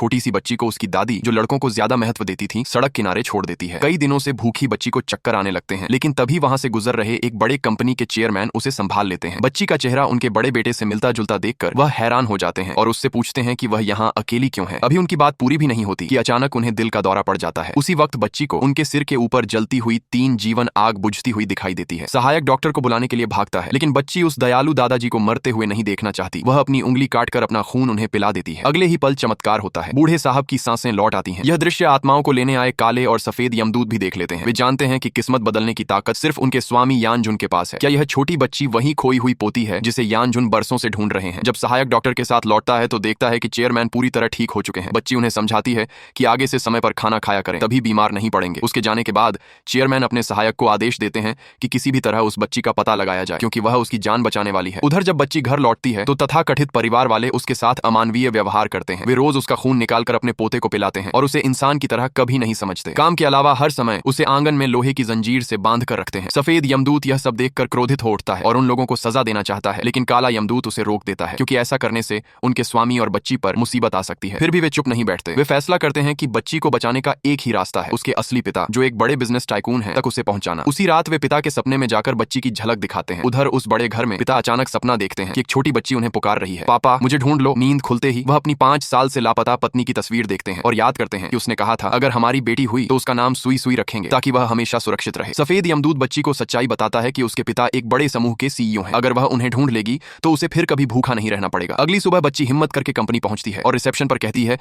छोटी सी बच्ची को उसकी दादी, जो लड़कों को ज्यादा महत्व देती थी, सड़क किनारे छोड़ देती है। कई दिनों से भूखी बच्ची को चक्कर आने लगते हैं, लेकिन तभी वहां से गुजर रहे एक बड़े कंपनी के चेयरमैन उसे संभाल लेते हैं। बच्ची का चेहरा उनके बड़े बेटे से मिलता जुलता देखकर वह हैरान हो जाते हैं और उससे पूछते हैं कि वह यहाँ अकेली क्यों है। अभी उनकी बात पूरी भी नहीं होती कि अचानक उन्हें दिल का दौरा पड़ जाता है। उसी वक्त बच्ची को उनके सिर के ऊपर जलती हुई 3 जीवन आग बुझती हुई दिखाई देती है। सहायक डॉक्टर को बुलाने के लिए भागता है, लेकिन बच्ची उस दयालु दादाजी को मरते हुए नहीं देखना चाहती। वह अपनी उंगली काटकर अपना खून उन्हें पिला देती है। अगले ही पल चमत्कार होता है, बूढ़े साहब की सांसें लौट आती हैं। यह दृश्य आत्माओं को लेने आए काले और सफेद यमदूत भी देख लेते हैं। वे जानते हैं कि किस्मत बदलने की ताकत सिर्फ उनके स्वामी यानजुन के पास है। क्या यह छोटी बच्ची वही खोई हुई पोती है जिसे यानजुन बरसों से ढूंढ रहे हैं? जब सहायक डॉक्टर के साथ लौटता है तो देखता है कि चेयरमैन पूरी तरह ठीक हो चुके हैं। बच्ची उन्हें समझाती है कि आगे से समय पर खाना खाया करें, तभी बीमार नहीं पड़ेंगे। उसके जाने के बाद चेयरमैन अपने सहायक को आदेश देते हैं कि किसी भी तरह उस बच्ची का पता लगाया जाए, क्योंकि वह उसकी जान बचाने वाली है। उधर जब बच्ची घर लौटती है तो तथाकथित परिवार वाले उसके साथ अमानवीय व्यवहार करते हैं। वे रोज उसका खून निकालकर अपने पोते को पिलाते हैं और उसे इंसान की तरह कभी नहीं समझते। काम के अलावा हर समय उसे आंगन में लोहे की जंजीर से बांध कर रखते हैं। सफेद यमदूत यह सब देखकर क्रोधित हो उठता है और उन लोगों को सजा देना चाहता है, लेकिन काला यमदूत उसे रोक देता है, क्योंकि ऐसा करने से उनके स्वामी और बच्ची पर मुसीबत आ सकती है। फिर भी वे चुप नहीं बैठते। वे फैसला करते हैं कि बच्ची को बचाने का एक ही रास्ता है, उसके असली पिता, जो एक बड़े बिजनेस टाइकून है, तक उसे पहुंचाना। उसी रात वे पिता के सपने में जाकर बच्ची की झलक दिखाते हैं। उधर उस बड़े घर में पिता अचानक सपना देखते हैं कि एक छोटी बच्ची उन्हें पुकार रही है, पापा मुझे ढूंढ लो। नींद खुलते ही वह अपनी 5 साल से लापता पत्नी की तस्वीर देखते हैं और याद करते हैं कि उसने कहा था, अगर हमारी बेटी हुई तो उसका नाम सुई सुई रखेंगे, ताकि वह हमेशा सुरक्षित रहे। सफेद यमदूत बच्ची को सच्चाई बताता है कि उसके पिता एक बड़े समूह के सीईओ हैं। अगर वह उन्हें ढूंढ लेगी तो उसे फिर कभी भूखा नहीं रहना पड़ेगा। अगली सुबह बच्ची हिम्मत करके कंपनी पहुंचती है और रिसेप्शन पर कहती है